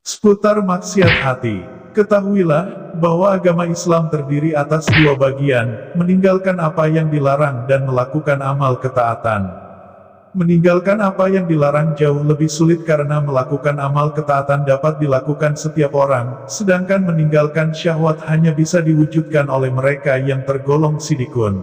Seputar maksiat hati, ketahuilah bahwa agama Islam terdiri atas dua bagian, meninggalkan apa yang dilarang dan melakukan amal ketaatan. Meninggalkan apa yang dilarang jauh lebih sulit karena melakukan amal ketaatan dapat dilakukan setiap orang, sedangkan meninggalkan syahwat hanya bisa diwujudkan oleh mereka yang tergolong sidikun.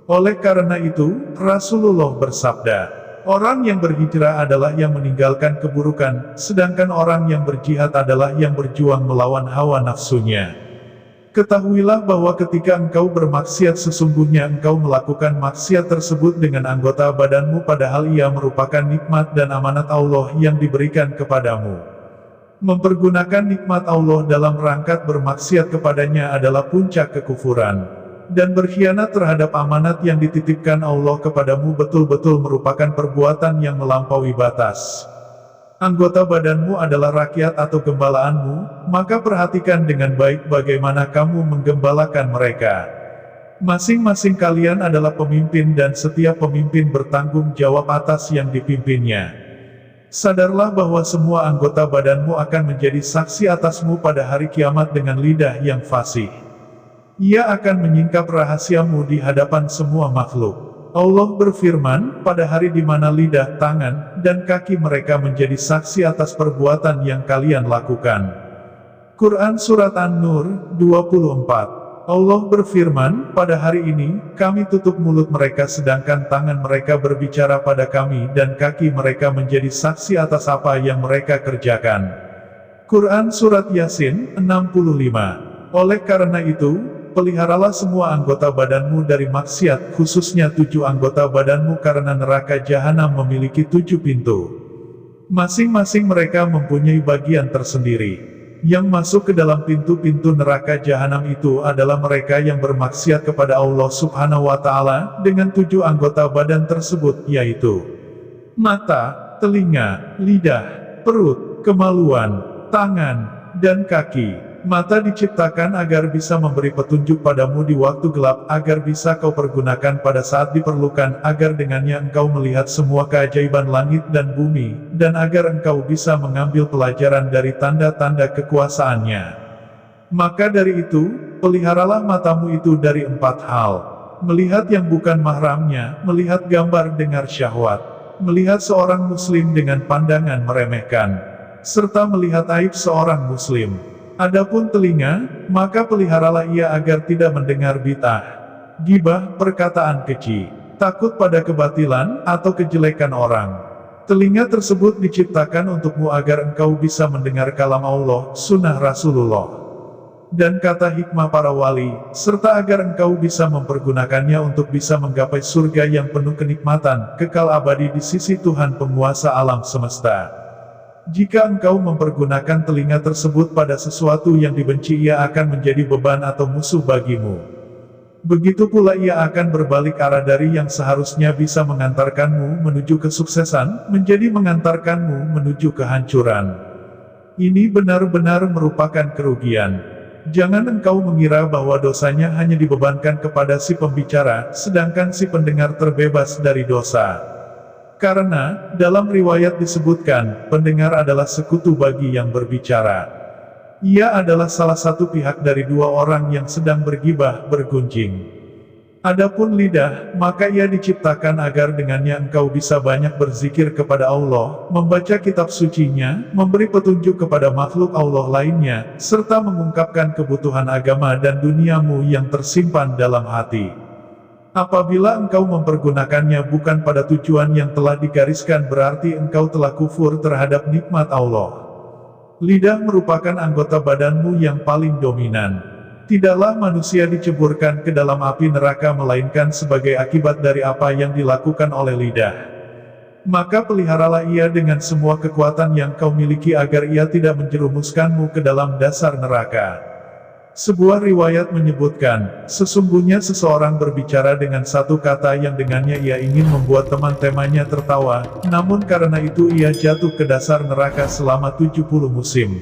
Oleh karena itu, Rasulullah bersabda, orang yang berhijrah adalah yang meninggalkan keburukan, sedangkan orang yang berjihad adalah yang berjuang melawan hawa nafsunya. Ketahuilah bahwa ketika engkau bermaksiat sesungguhnya engkau melakukan maksiat tersebut dengan anggota badanmu padahal ia merupakan nikmat dan amanat Allah yang diberikan kepadamu. Mempergunakan nikmat Allah dalam rangka bermaksiat kepadanya adalah puncak kekufuran. Dan berkhianat terhadap amanat yang dititipkan Allah kepadamu betul-betul merupakan perbuatan yang melampaui batas. Anggota badanmu adalah rakyat atau gembalaanmu, maka perhatikan dengan baik bagaimana kamu menggembalakan mereka. Masing-masing kalian adalah pemimpin dan setiap pemimpin bertanggung jawab atas yang dipimpinnya. Sadarlah bahwa semua anggota badanmu akan menjadi saksi atasmu pada hari kiamat dengan lidah yang fasih. Ia akan menyingkap rahasiamu di hadapan semua makhluk. Allah berfirman, pada hari di mana lidah, tangan, dan kaki mereka menjadi saksi atas perbuatan yang kalian lakukan. Quran Surat An-Nur, 24. Allah berfirman, pada hari ini, kami tutup mulut mereka sedangkan tangan mereka berbicara pada kami dan kaki mereka menjadi saksi atas apa yang mereka kerjakan. Quran Surat Yasin, 65. Oleh karena itu, peliharalah semua anggota badanmu dari maksiat, khususnya 7 anggota badanmu karena neraka jahanam memiliki 7 pintu. Masing-masing mereka mempunyai bagian tersendiri. Yang masuk ke dalam pintu-pintu neraka jahanam itu adalah mereka yang bermaksiat kepada Allah Subhanahu wa Ta'ala, dengan 7 anggota badan tersebut, yaitu mata, telinga, lidah, perut, kemaluan, tangan, dan kaki. Mata diciptakan agar bisa memberi petunjuk padamu di waktu gelap, agar bisa kau pergunakan pada saat diperlukan, agar dengannya engkau melihat semua keajaiban langit dan bumi, dan agar engkau bisa mengambil pelajaran dari tanda-tanda kekuasaannya. Maka dari itu, peliharalah matamu itu dari 4 hal. Melihat yang bukan mahramnya, melihat gambar dengar syahwat, melihat seorang muslim dengan pandangan meremehkan, serta melihat aib seorang muslim. Adapun telinga, maka peliharalah ia agar tidak mendengar bid'ah, gibah, perkataan keji, takut pada kebatilan, atau kejelekan orang. Telinga tersebut diciptakan untukmu agar engkau bisa mendengar kalam Allah, sunnah Rasulullah, dan kata hikmah para wali, serta agar engkau bisa mempergunakannya untuk bisa menggapai surga yang penuh kenikmatan, kekal abadi di sisi Tuhan penguasa alam semesta. Jika engkau mempergunakan telinga tersebut pada sesuatu yang dibenci ia akan menjadi beban atau musuh bagimu. Begitu pula ia akan berbalik arah dari yang seharusnya bisa mengantarkanmu menuju kesuksesan, menjadi mengantarkanmu menuju kehancuran. Ini benar-benar merupakan kerugian. Jangan engkau mengira bahwa dosanya hanya dibebankan kepada si pembicara, sedangkan si pendengar terbebas dari dosa. Karena, dalam riwayat disebutkan, pendengar adalah sekutu bagi yang berbicara. Ia adalah salah satu pihak dari 2 orang yang sedang bergibah, bergunjing. Adapun lidah, maka ia diciptakan agar dengannya engkau bisa banyak berzikir kepada Allah, membaca kitab sucinya, memberi petunjuk kepada makhluk Allah lainnya, serta mengungkapkan kebutuhan agama dan duniamu yang tersimpan dalam hati. Apabila engkau mempergunakannya bukan pada tujuan yang telah digariskan berarti engkau telah kufur terhadap nikmat Allah. Lidah merupakan anggota badanmu yang paling dominan. Tidaklah manusia diceburkan ke dalam api neraka melainkan sebagai akibat dari apa yang dilakukan oleh lidah. Maka peliharalah ia dengan semua kekuatan yang kau miliki agar ia tidak menjerumuskanmu ke dalam dasar neraka. Sebuah riwayat menyebutkan, sesungguhnya seseorang berbicara dengan satu kata yang dengannya ia ingin membuat teman-temannya tertawa, namun karena itu ia jatuh ke dasar neraka selama 70 musim.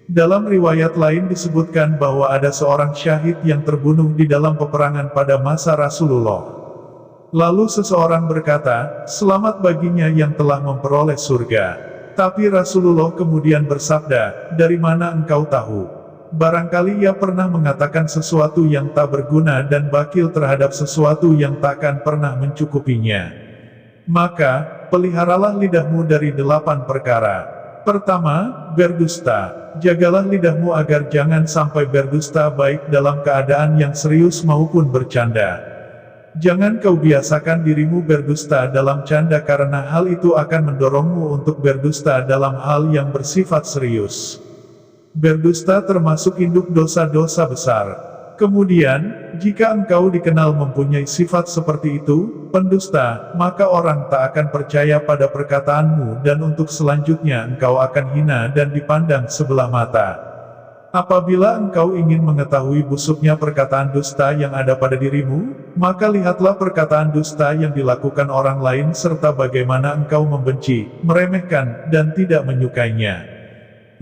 Dalam riwayat lain disebutkan bahwa ada seorang syahid yang terbunuh di dalam peperangan pada masa Rasulullah. Lalu seseorang berkata, selamat baginya yang telah memperoleh surga. Tapi Rasulullah kemudian bersabda, "Dari mana engkau tahu? Barangkali ia pernah mengatakan sesuatu yang tak berguna dan bakil terhadap sesuatu yang takkan pernah mencukupinya. Maka, peliharalah lidahmu dari 8 perkara. Pertama, berdusta. Jagalah lidahmu agar jangan sampai berdusta baik dalam keadaan yang serius maupun bercanda. Jangan kau biasakan dirimu berdusta dalam canda karena hal itu akan mendorongmu untuk berdusta dalam hal yang bersifat serius. Berdusta termasuk induk dosa-dosa besar. Kemudian, jika engkau dikenal mempunyai sifat seperti itu, pendusta, maka orang tak akan percaya pada perkataanmu dan untuk selanjutnya engkau akan hina dan dipandang sebelah mata. Apabila engkau ingin mengetahui busuknya perkataan dusta yang ada pada dirimu, maka lihatlah perkataan dusta yang dilakukan orang lain serta bagaimana engkau membenci, meremehkan, dan tidak menyukainya.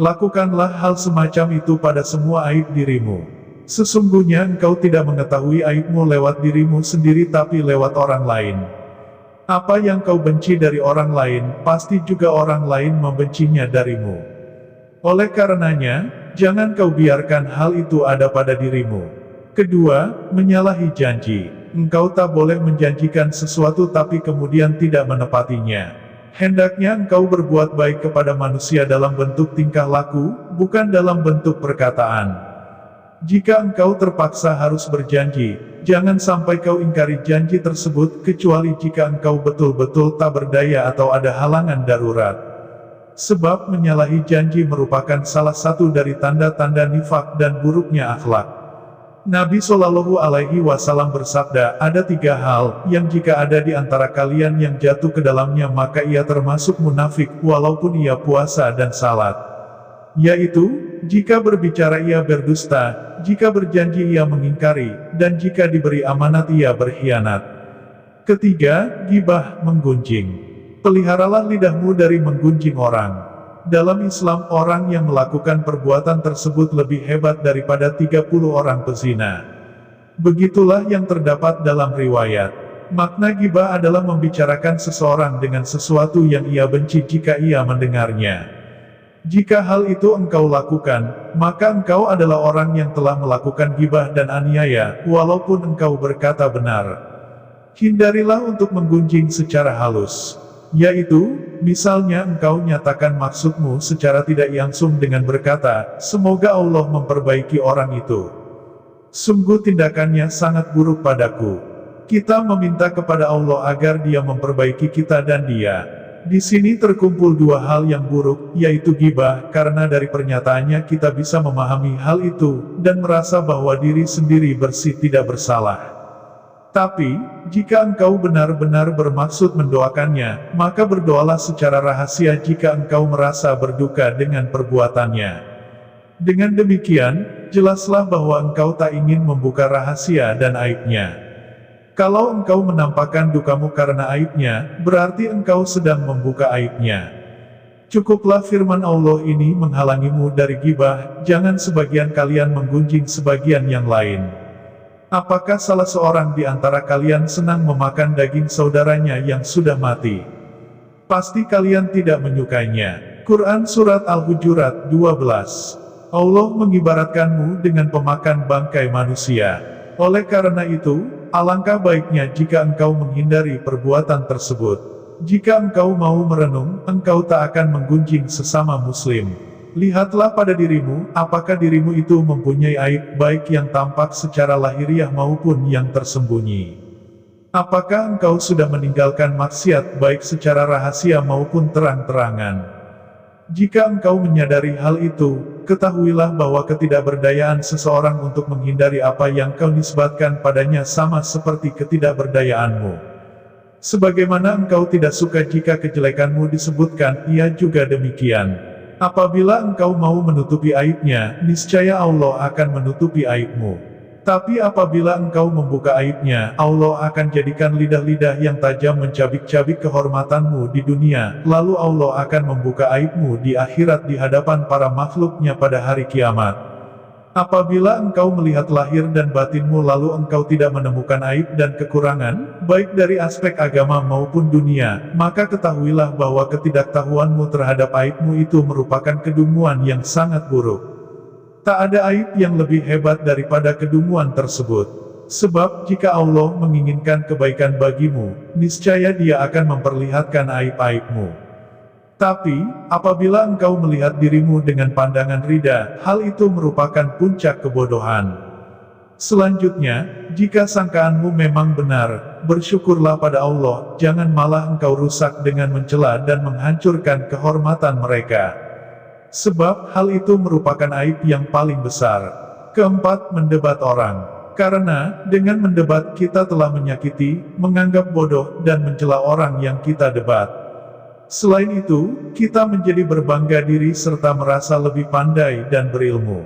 Lakukanlah hal semacam itu pada semua aib dirimu. Sesungguhnya engkau tidak mengetahui aibmu lewat dirimu sendiri tapi lewat orang lain. Apa yang kau benci dari orang lain, pasti juga orang lain membencinya darimu. Oleh karenanya, jangan kau biarkan hal itu ada pada dirimu. Kedua, menyalahi janji. Engkau tak boleh menjanjikan sesuatu tapi kemudian tidak menepatinya. Hendaknya engkau berbuat baik kepada manusia dalam bentuk tingkah laku, bukan dalam bentuk perkataan. Jika engkau terpaksa harus berjanji, jangan sampai kau ingkari janji tersebut kecuali jika engkau betul-betul tak berdaya atau ada halangan darurat. Sebab menyalahi janji merupakan salah satu dari tanda-tanda nifak dan buruknya akhlak. Nabi Shallallahu Alaihi Wasallam bersabda, ada 3 hal, yang jika ada di antara kalian yang jatuh ke dalamnya maka ia termasuk munafik, walaupun ia puasa dan salat. Yaitu, jika berbicara ia berdusta, jika berjanji ia mengingkari, dan jika diberi amanat ia berkhianat. Ketiga, ghibah, menggunjing. Peliharalah lidahmu dari menggunjing orang. Dalam Islam orang yang melakukan perbuatan tersebut lebih hebat daripada 30 orang pezina. Begitulah yang terdapat dalam riwayat. Makna ghibah adalah membicarakan seseorang dengan sesuatu yang ia benci jika ia mendengarnya. Jika hal itu engkau lakukan, maka engkau adalah orang yang telah melakukan ghibah dan aniaya, walaupun engkau berkata benar. Hindarilah untuk menggunjing secara halus. Yaitu, misalnya engkau nyatakan maksudmu secara tidak langsung dengan berkata, semoga Allah memperbaiki orang itu. Sungguh tindakannya sangat buruk padaku. Kita meminta kepada Allah agar Dia memperbaiki kita dan dia. Di sini terkumpul 2 hal yang buruk, yaitu ghibah, karena dari pernyataannya kita bisa memahami hal itu, dan merasa bahwa diri sendiri bersih tidak bersalah. Tapi, jika engkau benar-benar bermaksud mendoakannya, maka berdoalah secara rahasia jika engkau merasa berduka dengan perbuatannya. Dengan demikian, jelaslah bahwa engkau tak ingin membuka rahasia dan aibnya. Kalau engkau menampakkan dukamu karena aibnya, berarti engkau sedang membuka aibnya. Cukuplah firman Allah ini menghalangimu dari ghibah, jangan sebagian kalian menggunjing sebagian yang lain. Apakah salah seorang di antara kalian senang memakan daging saudaranya yang sudah mati? Pasti kalian tidak menyukainya. Quran Surat Al-Hujurat 12. Allah mengibaratkanmu dengan pemakan bangkai manusia. Oleh karena itu, alangkah baiknya jika engkau menghindari perbuatan tersebut. Jika engkau mau merenung, engkau tak akan menggunjing sesama muslim. Lihatlah pada dirimu, apakah dirimu itu mempunyai aib baik yang tampak secara lahiriah maupun yang tersembunyi. Apakah engkau sudah meninggalkan maksiat baik secara rahasia maupun terang-terangan? Jika engkau menyadari hal itu, ketahuilah bahwa ketidakberdayaan seseorang untuk menghindari apa yang kau nisbatkan padanya sama seperti ketidakberdayaanmu. Sebagaimana engkau tidak suka jika kejelekanmu disebutkan, ia juga demikian. Apabila engkau mau menutupi aibnya, niscaya Allah akan menutupi aibmu. Tapi apabila engkau membuka aibnya, Allah akan jadikan lidah-lidah yang tajam mencabik-cabik kehormatanmu di dunia, lalu Allah akan membuka aibmu di akhirat di hadapan para makhluknya pada hari kiamat. Apabila engkau melihat lahir dan batinmu lalu engkau tidak menemukan aib dan kekurangan, baik dari aspek agama maupun dunia, maka ketahuilah bahwa ketidaktahuanmu terhadap aibmu itu merupakan kedunguan yang sangat buruk. Tak ada aib yang lebih hebat daripada kedunguan tersebut. Sebab jika Allah menginginkan kebaikan bagimu, niscaya Dia akan memperlihatkan aib-aibmu. Tapi, apabila engkau melihat dirimu dengan pandangan rida, hal itu merupakan puncak kebodohan. Selanjutnya, jika sangkaanmu memang benar, bersyukurlah pada Allah, jangan malah engkau rusak dengan mencela dan menghancurkan kehormatan mereka. Sebab hal itu merupakan aib yang paling besar. Keempat, mendebat orang. Karena, dengan mendebat kita telah menyakiti, menganggap bodoh, dan mencela orang yang kita debat. Selain itu, kita menjadi berbangga diri serta merasa lebih pandai dan berilmu.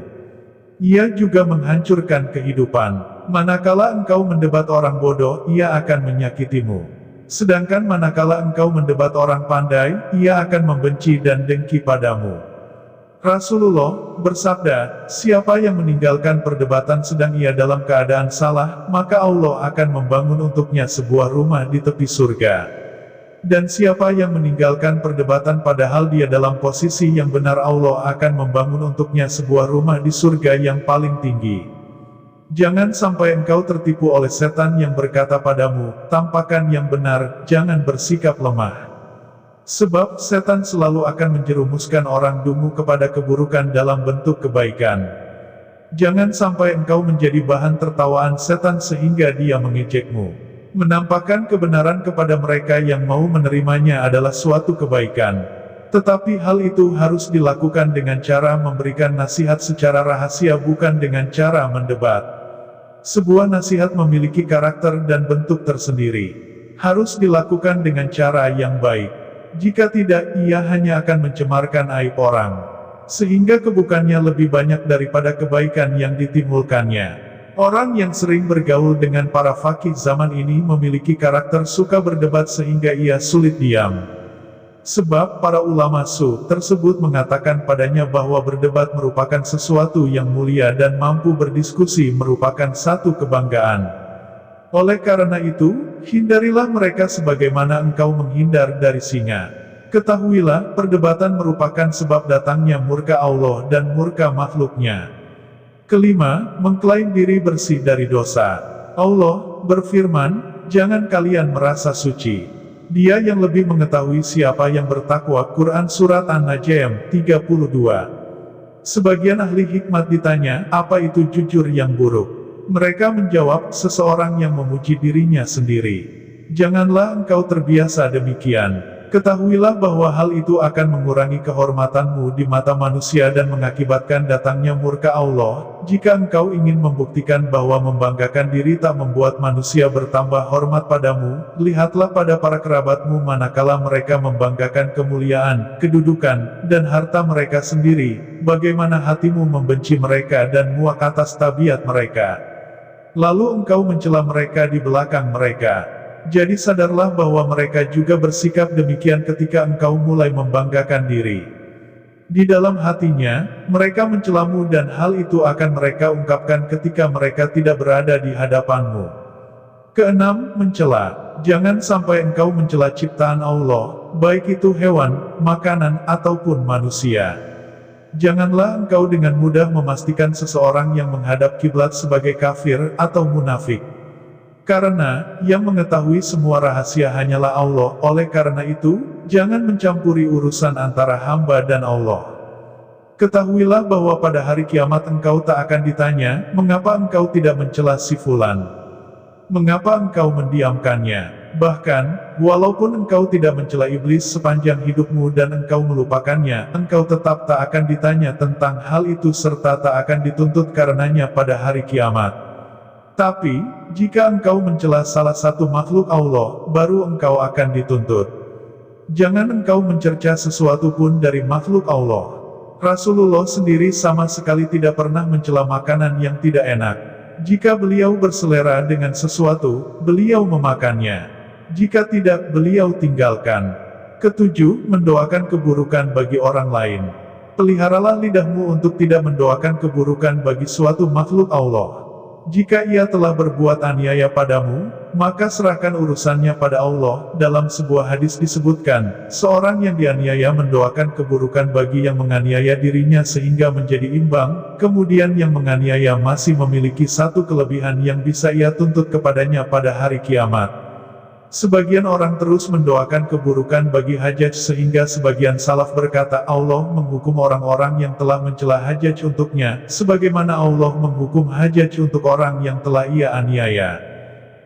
Ia juga menghancurkan kehidupan. Manakala engkau mendebat orang bodoh, ia akan menyakitimu. Sedangkan manakala engkau mendebat orang pandai, ia akan membenci dan dengki padamu. Rasulullah bersabda, siapa yang meninggalkan perdebatan sedang ia dalam keadaan salah, maka Allah akan membangun untuknya sebuah rumah di tepi surga. Dan siapa yang meninggalkan perdebatan padahal dia dalam posisi yang benar, Allah akan membangun untuknya sebuah rumah di surga yang paling tinggi. Jangan sampai engkau tertipu oleh setan yang berkata padamu, tampakkan yang benar, jangan bersikap lemah. Sebab setan selalu akan menjerumuskan orang dungu kepada keburukan dalam bentuk kebaikan. Jangan sampai engkau menjadi bahan tertawaan setan sehingga dia mengejekmu. Menampakkan kebenaran kepada mereka yang mau menerimanya adalah suatu kebaikan. Tetapi hal itu harus dilakukan dengan cara memberikan nasihat secara rahasia, bukan dengan cara mendebat. Sebuah nasihat memiliki karakter dan bentuk tersendiri. Harus dilakukan dengan cara yang baik. Jika tidak, ia hanya akan mencemarkan aib orang. Sehingga keburukannya lebih banyak daripada kebaikan yang ditimbulkannya. Orang yang sering bergaul dengan para faqih zaman ini memiliki karakter suka berdebat sehingga ia sulit diam. Sebab para ulama tersebut mengatakan padanya bahwa berdebat merupakan sesuatu yang mulia dan mampu berdiskusi merupakan satu kebanggaan. Oleh karena itu, hindarilah mereka sebagaimana engkau menghindar dari singa. Ketahuilah, perdebatan merupakan sebab datangnya murka Allah dan murka makhluknya. Kelima, mengklaim diri bersih dari dosa. Allah berfirman, jangan kalian merasa suci. Dia yang lebih mengetahui siapa yang bertakwa. Quran Surat An-Najm 32. Sebagian ahli hikmat ditanya, apa itu jujur yang buruk? Mereka menjawab, seseorang yang memuji dirinya sendiri. Janganlah engkau terbiasa demikian. Ketahuilah bahwa hal itu akan mengurangi kehormatanmu di mata manusia dan mengakibatkan datangnya murka Allah. Jika engkau ingin membuktikan bahwa membanggakan diri tak membuat manusia bertambah hormat padamu, lihatlah pada para kerabatmu manakala mereka membanggakan kemuliaan, kedudukan, dan harta mereka sendiri, bagaimana hatimu membenci mereka dan muak atas tabiat mereka. Lalu engkau mencela mereka di belakang mereka. Jadi sadarlah bahwa mereka juga bersikap demikian ketika engkau mulai membanggakan diri. Di dalam hatinya, mereka mencelamu dan hal itu akan mereka ungkapkan ketika mereka tidak berada di hadapanmu. Keenam, mencela. Jangan sampai engkau mencela ciptaan Allah, baik itu hewan, makanan, ataupun manusia. Janganlah engkau dengan mudah memastikan seseorang yang menghadap kiblat sebagai kafir atau munafik. Karena, yang mengetahui semua rahasia hanyalah Allah, oleh karena itu, jangan mencampuri urusan antara hamba dan Allah. Ketahuilah bahwa pada hari kiamat engkau tak akan ditanya, mengapa engkau tidak mencela si fulan? Mengapa engkau mendiamkannya? Bahkan, walaupun engkau tidak mencela iblis sepanjang hidupmu dan engkau melupakannya, engkau tetap tak akan ditanya tentang hal itu serta tak akan dituntut karenanya pada hari kiamat. Tapi, jika engkau mencela salah satu makhluk Allah, baru engkau akan dituntut. Jangan engkau mencerca sesuatu pun dari makhluk Allah. Rasulullah sendiri sama sekali tidak pernah mencela makanan yang tidak enak. Jika beliau berselera dengan sesuatu, beliau memakannya. Jika tidak, beliau tinggalkan. Ketujuh, mendoakan keburukan bagi orang lain. Peliharalah lidahmu untuk tidak mendoakan keburukan bagi suatu makhluk Allah. Jika ia telah berbuat aniaya padamu, maka serahkan urusannya pada Allah. Dalam sebuah hadis disebutkan, seorang yang dianiaya mendoakan keburukan bagi yang menganiaya dirinya sehingga menjadi imbang, kemudian yang menganiaya masih memiliki satu kelebihan yang bisa ia tuntut kepadanya pada hari kiamat. Sebagian orang terus mendoakan keburukan bagi Hajjaj sehingga sebagian salaf berkata Allah menghukum orang-orang yang telah mencela Hajjaj untuknya, sebagaimana Allah menghukum Hajjaj untuk orang yang telah ia aniaya.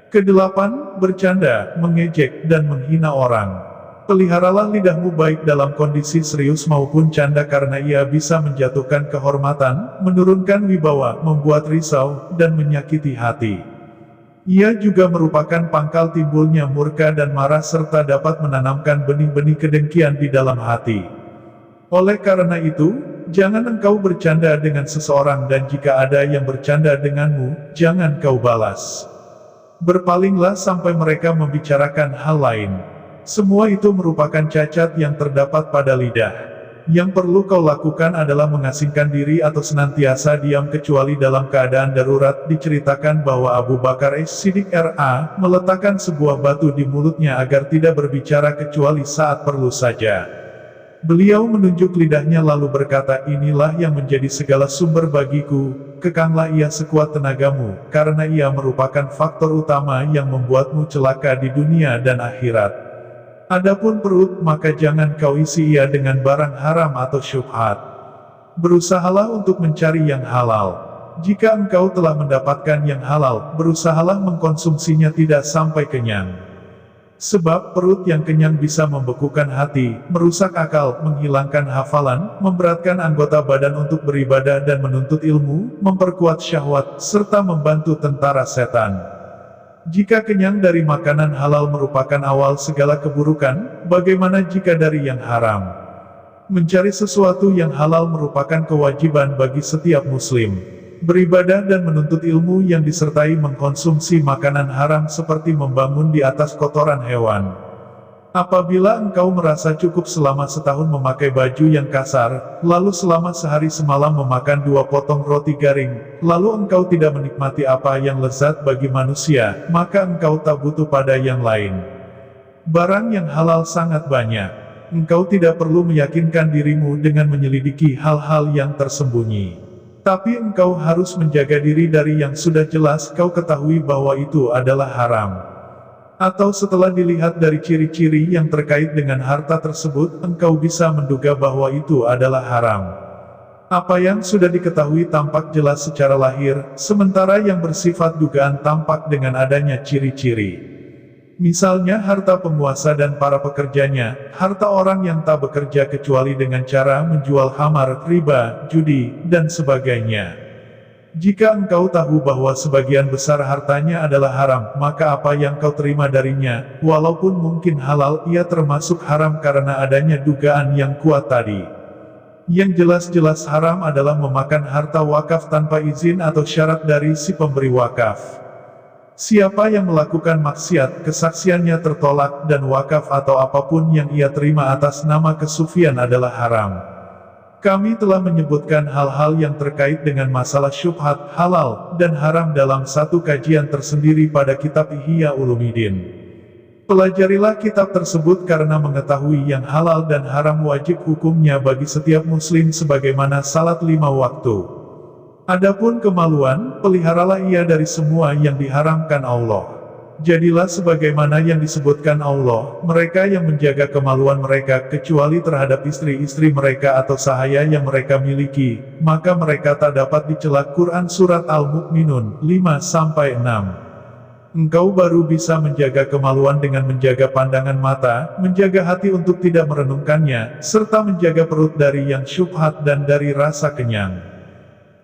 Kedelapan, bercanda, mengejek, dan menghina orang. Peliharalah lidahmu baik dalam kondisi serius maupun canda karena ia bisa menjatuhkan kehormatan, menurunkan wibawa, membuat risau, dan menyakiti hati. Ia juga merupakan pangkal timbulnya murka dan marah serta dapat menanamkan benih-benih kedengkian di dalam hati. Oleh karena itu, jangan engkau bercanda dengan seseorang dan jika ada yang bercanda denganmu, jangan kau balas. Berpalinglah sampai mereka membicarakan hal lain. Semua itu merupakan cacat yang terdapat pada lidah. Yang perlu kau lakukan adalah mengasingkan diri atau senantiasa diam kecuali dalam keadaan darurat. Diceritakan bahwa Abu Bakar As-Siddiq R.A. meletakkan sebuah batu di mulutnya agar tidak berbicara kecuali saat perlu saja. Beliau menunjuk lidahnya lalu berkata, inilah yang menjadi segala sumber bagiku, kekanglah ia sekuat tenagamu, karena ia merupakan faktor utama yang membuatmu celaka di dunia dan akhirat. Adapun perut, maka jangan kau isi ia dengan barang haram atau syubhat. Berusahalah untuk mencari yang halal. Jika engkau telah mendapatkan yang halal, berusahalah mengkonsumsinya tidak sampai kenyang. Sebab perut yang kenyang bisa membekukan hati, merusak akal, menghilangkan hafalan, memberatkan anggota badan untuk beribadah dan menuntut ilmu, memperkuat syahwat, serta membantu tentara setan. Jika kenyang dari makanan halal merupakan awal segala keburukan, bagaimana jika dari yang haram? Mencari sesuatu yang halal merupakan kewajiban bagi setiap muslim. Beribadah dan menuntut ilmu yang disertai mengkonsumsi makanan haram seperti membangun di atas kotoran hewan. Apabila engkau merasa cukup selama setahun memakai baju yang kasar, lalu selama sehari semalam memakan 2 potong roti garing, lalu engkau tidak menikmati apa yang lezat bagi manusia, maka engkau tak butuh pada yang lain. Barang yang halal sangat banyak. Engkau tidak perlu meyakinkan dirimu dengan menyelidiki hal-hal yang tersembunyi. Tapi engkau harus menjaga diri dari yang sudah jelas kau ketahui bahwa itu adalah haram. Atau setelah dilihat dari ciri-ciri yang terkait dengan harta tersebut, engkau bisa menduga bahwa itu adalah haram. Apa yang sudah diketahui tampak jelas secara lahir, sementara yang bersifat dugaan tampak dengan adanya ciri-ciri. Misalnya harta penguasa dan para pekerjanya, harta orang yang tak bekerja kecuali dengan cara menjual khamar, riba, judi, dan sebagainya. Jika engkau tahu bahwa sebagian besar hartanya adalah haram, maka apa yang kau terima darinya, walaupun mungkin halal, ia termasuk haram karena adanya dugaan yang kuat tadi. Yang jelas-jelas haram adalah memakan harta wakaf tanpa izin atau syarat dari si pemberi wakaf. Siapa yang melakukan maksiat, kesaksiannya tertolak dan wakaf atau apapun yang ia terima atas nama kesufian adalah haram. Kami telah menyebutkan hal-hal yang terkait dengan masalah syubhat, halal, dan haram dalam satu kajian tersendiri pada kitab Ihya Ulumuddin. Pelajarilah kitab tersebut karena mengetahui yang halal dan haram wajib hukumnya bagi setiap muslim sebagaimana salat 5 waktu. Adapun kemaluan, peliharalah ia dari semua yang diharamkan Allah. Jadilah sebagaimana yang disebutkan Allah, mereka yang menjaga kemaluan mereka kecuali terhadap istri-istri mereka atau sahaya yang mereka miliki, maka mereka tak dapat dicela. Quran Surat Al-Mu'minun 5-6. Engkau baru bisa menjaga kemaluan dengan menjaga pandangan mata, menjaga hati untuk tidak merenungkannya, serta menjaga perut dari yang syubhat dan dari rasa kenyang.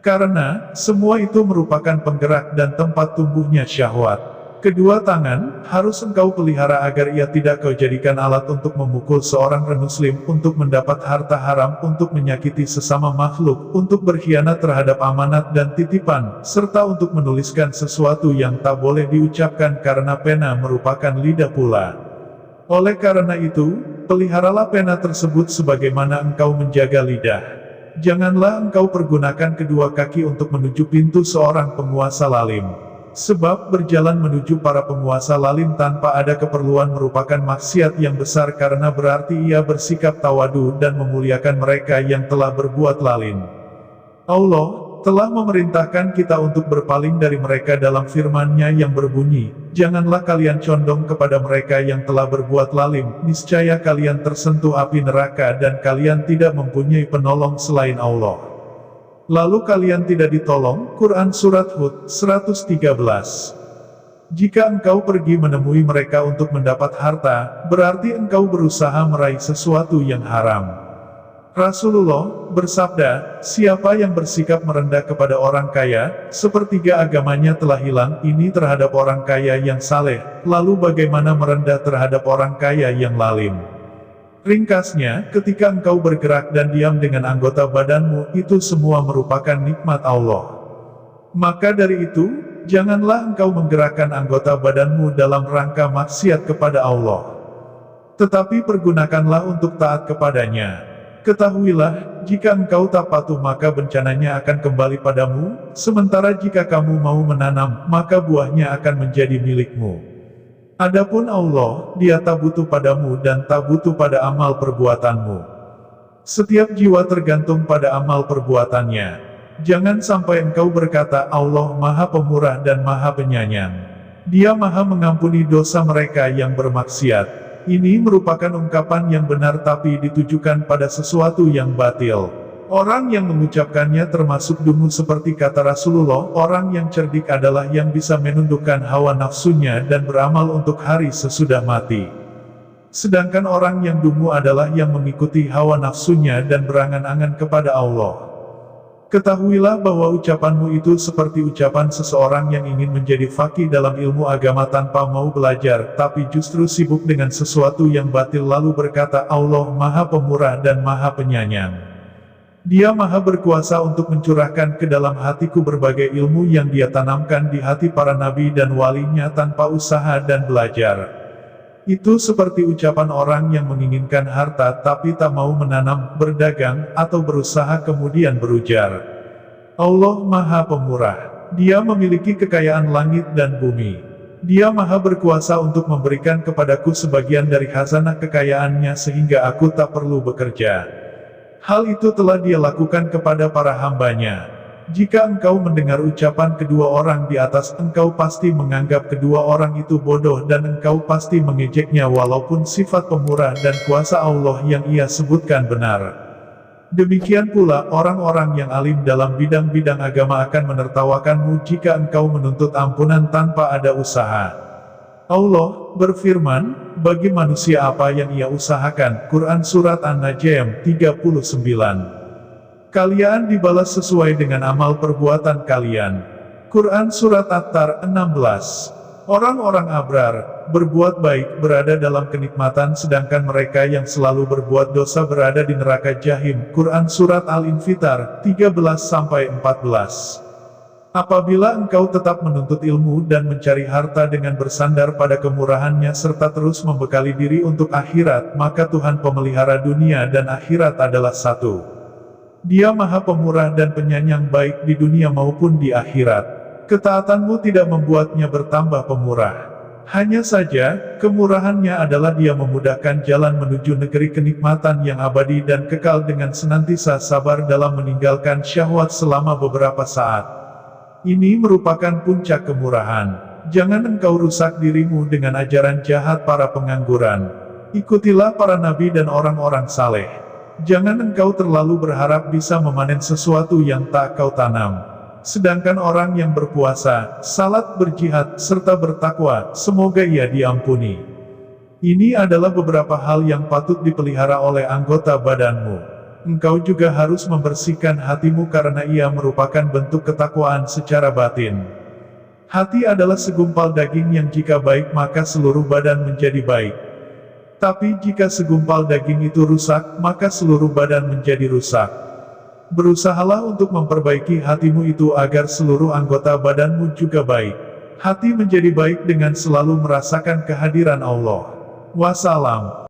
Karena, semua itu merupakan penggerak dan tempat tumbuhnya syahwat. Kedua tangan, harus engkau pelihara agar ia tidak kau jadikan alat untuk memukul seorang muslim, untuk mendapat harta haram, untuk menyakiti sesama makhluk, untuk berkhianat terhadap amanat dan titipan, serta untuk menuliskan sesuatu yang tak boleh diucapkan karena pena merupakan lidah pula. Oleh karena itu, peliharalah pena tersebut sebagaimana engkau menjaga lidah. Janganlah engkau pergunakan kedua kaki untuk menuju pintu seorang penguasa lalim. Sebab berjalan menuju para penguasa lalim tanpa ada keperluan merupakan maksiat yang besar karena berarti ia bersikap tawadu dan memuliakan mereka yang telah berbuat lalim. Allah telah memerintahkan kita untuk berpaling dari mereka dalam firman-Nya yang berbunyi, "Janganlah kalian condong kepada mereka yang telah berbuat lalim, niscaya kalian tersentuh api neraka dan kalian tidak mempunyai penolong selain Allah." Lalu kalian tidak ditolong. Quran Surat Hud, 113. Jika engkau pergi menemui mereka untuk mendapat harta, berarti engkau berusaha meraih sesuatu yang haram. Rasulullah bersabda, siapa yang bersikap merendah kepada orang kaya, sepertiga agamanya telah hilang. Ini terhadap orang kaya yang saleh, lalu bagaimana merendah terhadap orang kaya yang lalim? Ringkasnya, ketika engkau bergerak dan diam dengan anggota badanmu, itu semua merupakan nikmat Allah. Maka dari itu, janganlah engkau menggerakkan anggota badanmu dalam rangka maksiat kepada Allah. Tetapi pergunakanlah untuk taat kepadanya. Ketahuilah, jika engkau tak patuh maka bencananya akan kembali padamu, sementara jika kamu mau menanam, maka buahnya akan menjadi milikmu. Adapun Allah, Dia tak butuh padamu dan tak butuh pada amal perbuatanmu. Setiap jiwa tergantung pada amal perbuatannya. Jangan sampai engkau berkata, Allah Maha Pemurah dan Maha Penyayang. Dia Maha mengampuni dosa mereka yang bermaksiat. Ini merupakan ungkapan yang benar tapi ditujukan pada sesuatu yang batil. Orang yang mengucapkannya termasuk dungu seperti kata Rasulullah, orang yang cerdik adalah yang bisa menundukkan hawa nafsunya dan beramal untuk hari sesudah mati. Sedangkan orang yang dungu adalah yang mengikuti hawa nafsunya dan berangan-angan kepada Allah. Ketahuilah bahwa ucapanmu itu seperti ucapan seseorang yang ingin menjadi faqih dalam ilmu agama tanpa mau belajar, tapi justru sibuk dengan sesuatu yang batil lalu berkata Allah Maha Pemurah dan Maha Penyayang. Dia Maha berkuasa untuk mencurahkan ke dalam hatiku berbagai ilmu yang Dia tanamkan di hati para nabi dan walinya tanpa usaha dan belajar. Itu seperti ucapan orang yang menginginkan harta tapi tak mau menanam, berdagang, atau berusaha kemudian berujar. Allah Maha Pemurah. Dia memiliki kekayaan langit dan bumi. Dia Maha berkuasa untuk memberikan kepadaku sebagian dari khazanah kekayaannya sehingga aku tak perlu bekerja. Hal itu telah Dia lakukan kepada para hambanya. Jika engkau mendengar ucapan kedua orang di atas, engkau pasti menganggap kedua orang itu bodoh dan engkau pasti mengejeknya walaupun sifat pemurah dan kuasa Allah yang ia sebutkan benar. Demikian pula orang-orang yang alim dalam bidang-bidang agama akan menertawakanmu jika engkau menuntut ampunan tanpa ada usaha. Allah berfirman, bagi manusia apa yang ia usahakan. Quran Surat An-Najm 39. Kalian dibalas sesuai dengan amal perbuatan kalian. Quran Surat At-Tar 16. Orang-orang abrar, berbuat baik, berada dalam kenikmatan sedangkan mereka yang selalu berbuat dosa berada di neraka jahim. Quran Surat Al-Infitar 13-14. Apabila engkau tetap menuntut ilmu dan mencari harta dengan bersandar pada kemurahannya serta terus membekali diri untuk akhirat, maka Tuhan pemelihara dunia dan akhirat adalah satu. Dia Maha Pemurah dan Penyayang baik di dunia maupun di akhirat. Ketaatanmu tidak membuatnya bertambah pemurah. Hanya saja, kemurahannya adalah Dia memudahkan jalan menuju negeri kenikmatan yang abadi dan kekal dengan senantiasa sabar dalam meninggalkan syahwat selama beberapa saat. Ini merupakan puncak kemurahan. Jangan engkau rusak dirimu dengan ajaran jahat para pengangguran. Ikutilah para nabi dan orang-orang saleh. Jangan engkau terlalu berharap bisa memanen sesuatu yang tak kau tanam. Sedangkan orang yang berpuasa, salat, berjihad, serta bertakwa, semoga ia diampuni. Ini adalah beberapa hal yang patut dipelihara oleh anggota badanmu. Engkau juga harus membersihkan hatimu karena ia merupakan bentuk ketakwaan secara batin. Hati adalah segumpal daging yang jika baik maka seluruh badan menjadi baik. Tapi jika segumpal daging itu rusak, maka seluruh badan menjadi rusak. Berusahalah untuk memperbaiki hatimu itu agar seluruh anggota badanmu juga baik. Hati menjadi baik dengan selalu merasakan kehadiran Allah. Wassalam.